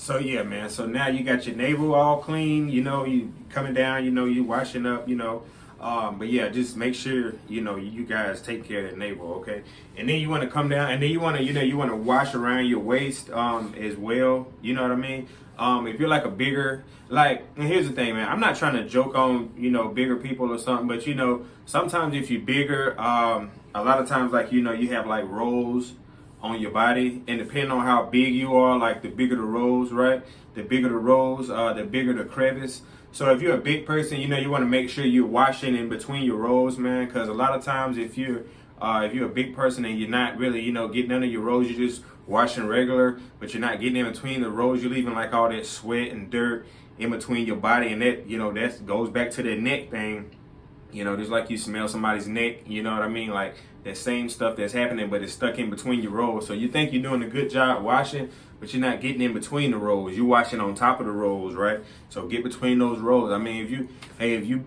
So yeah, man. So now you got your navel all clean. You know, you coming down. You know, you washing up. You know, but yeah, just make sure you guys take care of the navel, okay? And then you want to come down, and then you want to you want to wash around your waist as well. You know what I mean? If you're like a bigger, like, and here's the thing, man. I'm not trying to joke on bigger people or something, but sometimes if you're bigger, a lot of times like you have like rolls on your body, and depending on how big you are, like the bigger the rolls, right? The bigger the rolls, the bigger the crevice. So if you're a big person, you want to make sure you're washing in between your rolls, man, because a lot of times if you're a big person and you're not really getting under your rolls, you're just washing regular, but you're not getting in between the rolls, you're leaving like all that sweat and dirt in between your body, and that goes back to the neck thing. Just like you smell somebody's neck, you know what I mean? Like that same stuff that's happening, but it's stuck in between your rolls. So you think you're doing a good job washing, but you're not getting in between the rolls. You're washing on top of the rolls, right? So get between those rolls. I mean, if you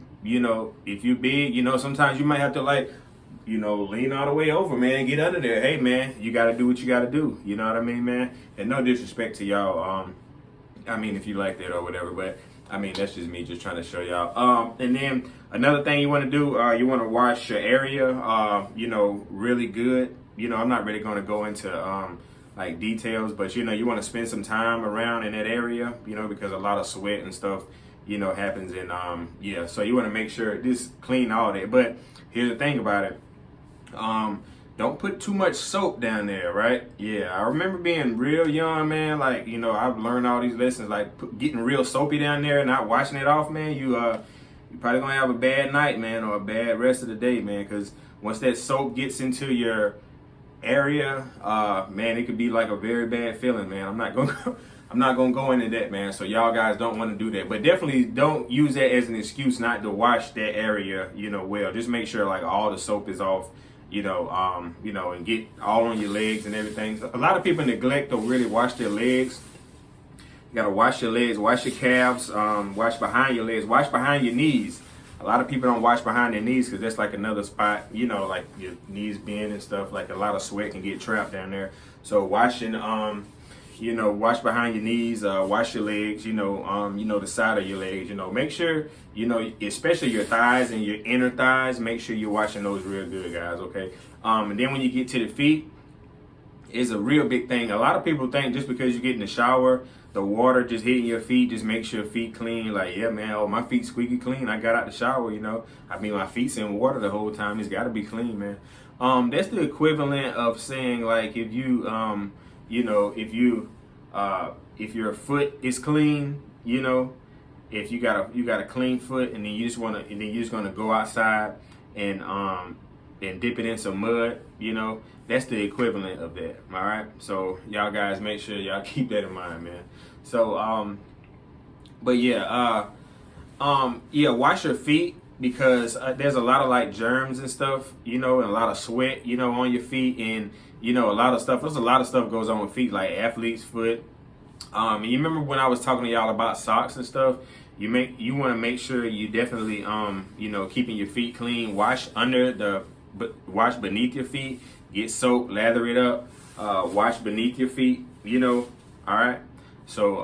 big, sometimes you might have to lean all the way over, man, get under there. Hey, man, you got to do what you got to do. You know what I mean, man? And no disrespect to y'all. I mean, if you like that or whatever, but I mean, that's just me just trying to show y'all. And then another thing you want to do, you want to wash your area, really good. I'm not really going to go into like details, but you want to spend some time around in that area, because a lot of sweat and stuff, happens. And yeah, so you want to make sure this clean all that. But here's the thing about it. Don't put too much soap down there, right? Yeah, I remember being real young, man. Like, I've learned all these lessons, like getting real soapy down there and not washing it off, man. You probably gonna have a bad night, man, or a bad rest of the day, man. Because once that soap gets into your area, man, it could be like a very bad feeling, man. I'm not gonna go into that, man. So y'all guys don't want to do that, but definitely don't use that as an excuse not to wash that area, well. Just make sure like all the soap is off. And get all on your legs and everything. A lot of people neglect to really wash their legs. You gotta wash your legs, wash your calves, wash behind your legs, wash behind your knees. A lot of people don't wash behind their knees because that's like another spot, like your knees bend and stuff. Like a lot of sweat can get trapped down there. So washing, wash behind your knees, wash your legs, the side of your legs, make sure, especially your thighs and your inner thighs, make sure you're washing those real good, guys, okay? And then when you get to the feet, it's a real big thing. A lot of people think just because you get in the shower, the water just hitting your feet just makes your feet clean. Like, yeah, man, oh, my feet squeaky clean. I got out the shower, I mean, my feet's in water the whole time. It's got to be clean, man. That's the equivalent of saying, like, if you, if your foot is clean, if you got a clean foot, and then you're just gonna go outside and dip it in some mud, that's the equivalent of that. All right, so y'all guys make sure y'all keep that in mind, man. So but yeah, yeah, wash your feet, because there's a lot of like germs and stuff, and a lot of sweat, on your feet, and a lot of stuff. There's a lot of stuff goes on with feet, like athlete's foot. And you remember when I was talking to y'all about socks and stuff? You want to make sure you definitely keeping your feet clean. Wash beneath your feet. Get soap, lather it up. Wash beneath your feet. All right. So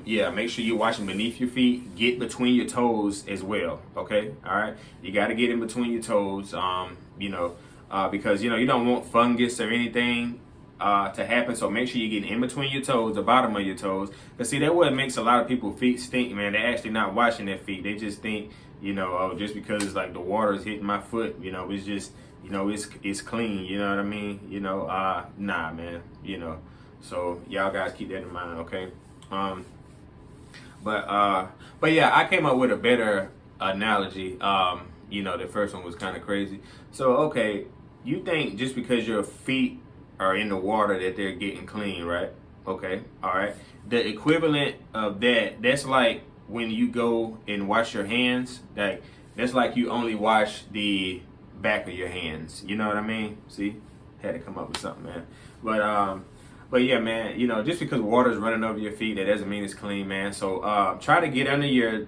yeah, make sure you're washing beneath your feet. Get between your toes as well. Okay. All right. You got to get in between your toes. Because you don't want fungus or anything to happen. So make sure you're getting in between your toes, the bottom of your toes. Because see, that what makes a lot of people feet stink, man. They're actually not washing their feet. They just think, oh, just because it's like the water is hitting my foot, it's just, it's clean. You know what I mean? Nah, man. So y'all guys keep that in mind, okay? But yeah, I came up with a better analogy. The first one was kind of crazy. So okay, you think just because your feet are in the water that they're getting clean, right? Okay, all right. The equivalent of that's like when you go and wash your hands. That's like you only wash the back of your hands. You know what I mean? See, had to come up with something, man. But yeah, man. Just because water's running over your feet, that doesn't mean it's clean, man. So try to get under your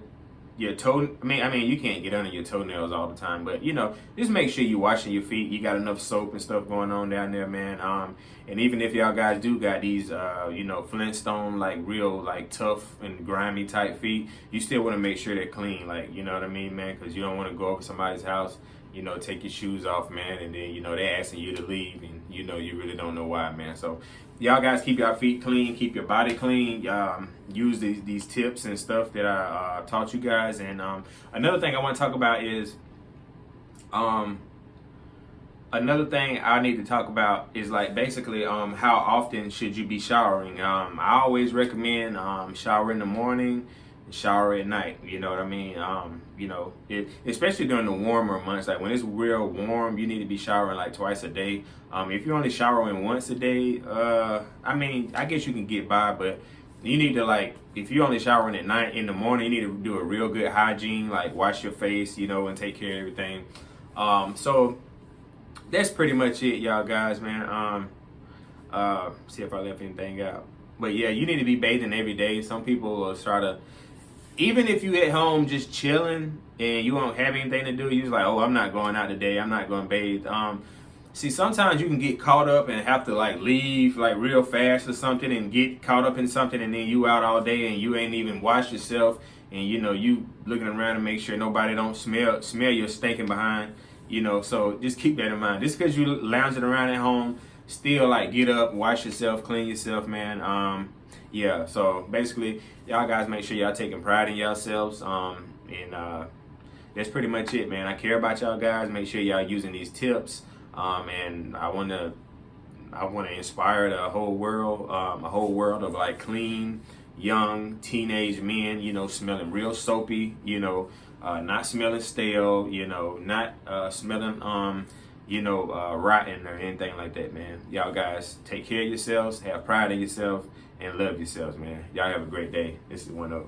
your toe. I mean, you can't get under your toenails all the time, but you know, just make sure you're washing your feet. You got enough soap and stuff going on down there, man. And even if y'all guys do got these, you know, Flintstone, like real, like tough and grimy type feet, you still want to make sure they're clean, like, you know what I mean, man? Because you don't want to go over somebody's house, you know, take your shoes off, man, and then, you know, they're asking you to leave, and, you know, you really don't know why, man. So, y'all guys keep your feet clean, keep your body clean, use these tips and stuff that I taught you guys. And another thing I want to talk about is, another thing I need to talk about is like basically how often should you be showering. I always recommend shower in the morning, shower at night. You know what I mean? You know, especially during the warmer months, like when it's real warm, you need to be showering like twice a day. If you're only showering once a day, I mean, I guess you can get by, but you need to, like, if you're only showering at night, in the morning, you need to do a real good hygiene, like wash your face, you know, and take care of everything. So that's pretty much it, y'all guys, man. See if I left anything out. But yeah, you need to be bathing every day. Some people will try to, even if you at home just chilling and you don't have anything to do, you're just like, oh, I'm not going out today, I'm not going to bathe. See, sometimes you can get caught up and have to like leave like real fast or something and get caught up in something, and then you out all day and you ain't even washed yourself, and you know, you looking around to make sure nobody don't smell your stinking behind, you know. So just keep that in mind. Just because you lounging around at home, still like get up, wash yourself, clean yourself, man. Yeah, so basically y'all guys make sure y'all taking pride in yourselves, and that's pretty much it, man. I care about y'all guys. Make sure y'all using these tips, and I want to inspire the whole world, a whole world of like clean young teenage men, you know, smelling real soapy, you know, not smelling stale, you know, not smelling you know, rotten or anything like that, man. Y'all guys take care of yourselves, have pride in yourself, and love yourselves, man. Y'all have a great day. This is 1 Up.